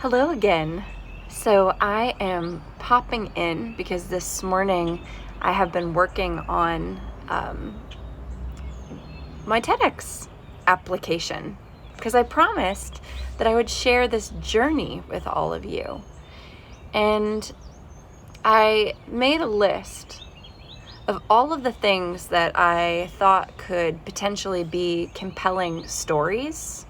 Hello again. So I am popping in because this morning I have been working on my TEDx application because I promised that I would share this journey with all of you. And I made a list of all of the things that I thought could potentially be compelling stories.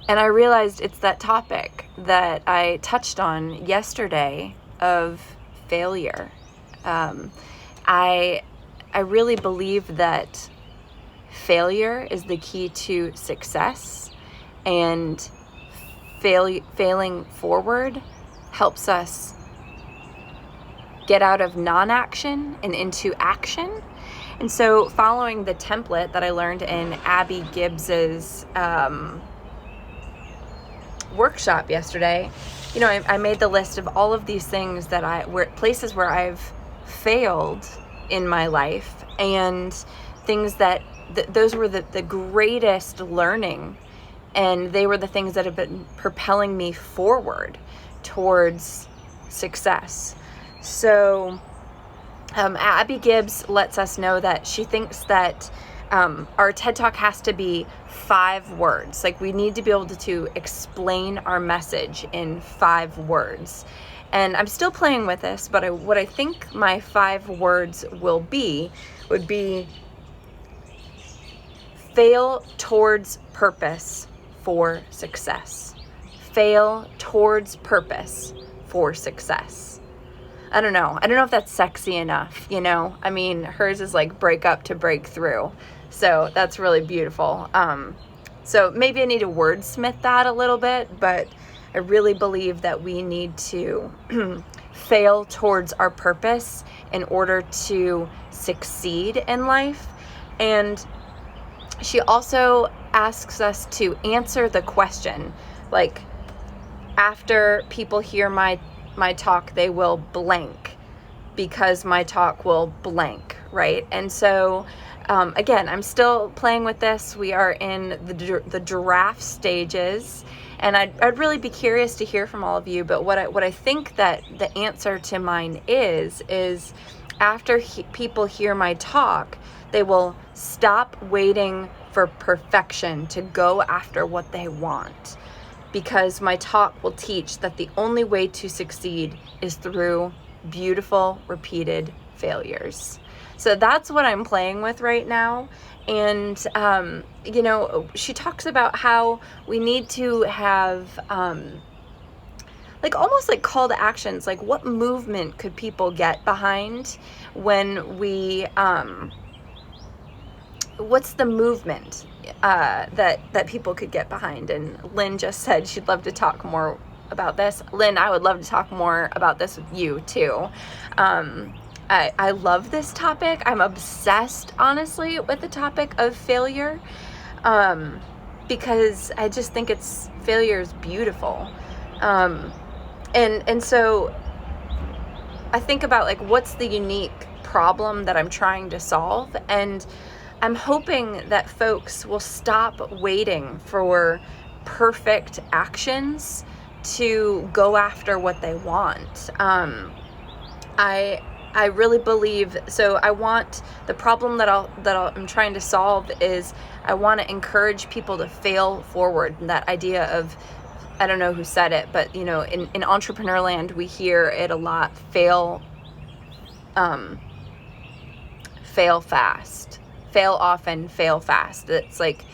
And I realized it's that topic that I touched on yesterday of failure. I really believe that failure is the key to success, and failing forward helps us get out of non-action and into action. And so following the template that I learned in Abby Gibbs's workshop yesterday, I made the list of all of these things that places where I've failed in my life, and things that those were the greatest learning, and they were the things that have been propelling me forward towards success. So Abby Gibbs lets us know that she thinks that our TED Talk has to be 5 words. Like, we need to be able to explain our message in 5 words. And I'm still playing with this, but what I think my 5 words would be fail towards purpose for success. Fail towards purpose for success. I don't know if that's sexy enough, I mean, hers is like break up to break through. So that's really beautiful. So maybe I need to wordsmith that a little bit, but I really believe that we need to fail towards our purpose in order to succeed in life. And she also asks us to answer the question, like, after people hear my talk, they will blank, because my talk will blank, right? And so, again, I'm still playing with this. We are in the draft stages, and I'd really be curious to hear from all of you. But what I think that the answer to mine is after people hear my talk, they will stop waiting for perfection to go after what they want, because my talk will teach that the only way to succeed is through beautiful, repeated failures. So that's what I'm playing with right now. And, she talks about how we need to have, almost like call to actions, like what movement could people get behind when we, what's the movement that people could get behind? And Lynn just said she'd love to talk more about this. Lynn, I would love to talk more about this with you too. I love this topic. I'm obsessed, honestly, with the topic of failure, because I just think failure is beautiful. And so I think about, like, what's the unique problem that I'm trying to solve, and I'm hoping that folks will stop waiting for perfect actions to go after what they want. I really believe, so I want, the problem that I'm trying to solve is I want to encourage people to fail forward. And that idea of, I don't know who said it, but in entrepreneur land, we hear it a lot: fail fast. Fail often, fail fast. It's like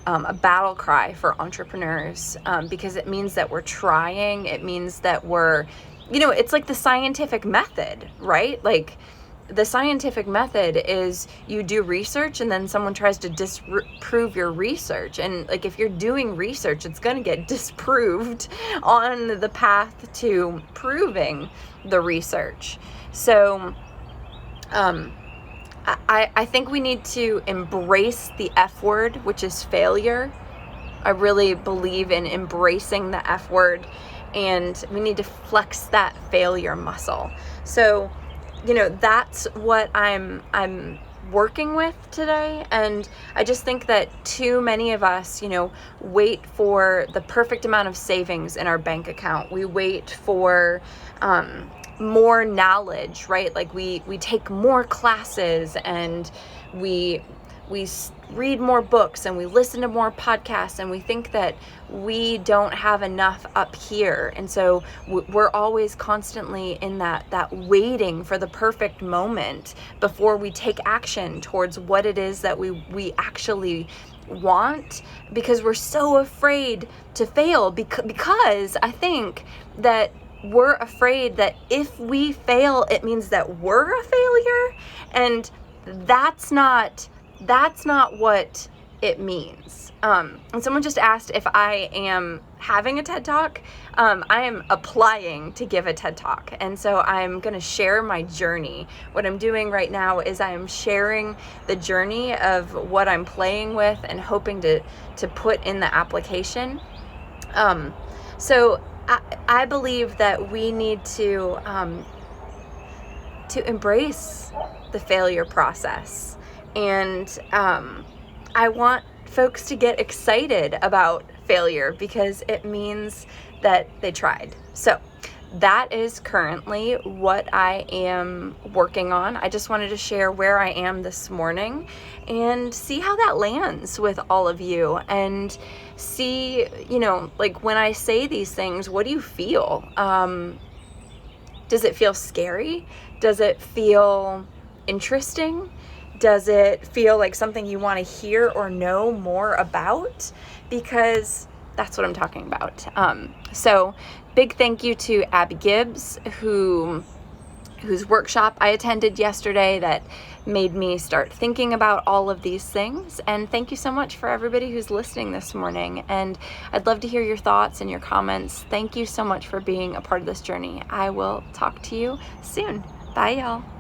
a battle cry for entrepreneurs, because it means that we're trying. It means that we're, it's like the scientific method, right? Like, the scientific method is you do research and then someone tries to disprove your research. And like, if you're doing research, it's going to get disproved on the path to proving the research. So, I think we need to embrace the F word, which is failure. I really believe in embracing the F word, and we need to flex that failure muscle. So, that's what I'm working with today. And I just think that too many of us, wait for the perfect amount of savings in our bank account. We wait for more knowledge, right? Like we take more classes, and we read more books, and we listen to more podcasts, and we think that we don't have enough up here. And so we're always constantly in that waiting for the perfect moment before we take action towards what it is that we actually want, because we're so afraid to fail, because I think that we're afraid that if we fail, it means that we're a failure, and that's not what it means. And someone just asked if I am having a TED Talk. I am applying to give a TED Talk, and so I'm going to share my journey. What I'm doing right now is I am sharing the journey of what I'm playing with and hoping to put in the application. So I believe that we need to embrace the failure process. And I want folks to get excited about failure, because it means that they tried. So that is currently what I am working on. I just wanted to share where I am this morning and see how that lands with all of you, and see, like when I say these things, what do you feel? Does it feel scary? Does it feel interesting? Does it feel like something you want to hear or know more about? Because that's what I'm talking about. So big thank you to Abby Gibbs, whose workshop I attended yesterday that made me start thinking about all of these things. And thank you so much for everybody who's listening this morning. And I'd love to hear your thoughts and your comments. Thank you so much for being a part of this journey. I will talk to you soon. Bye, y'all.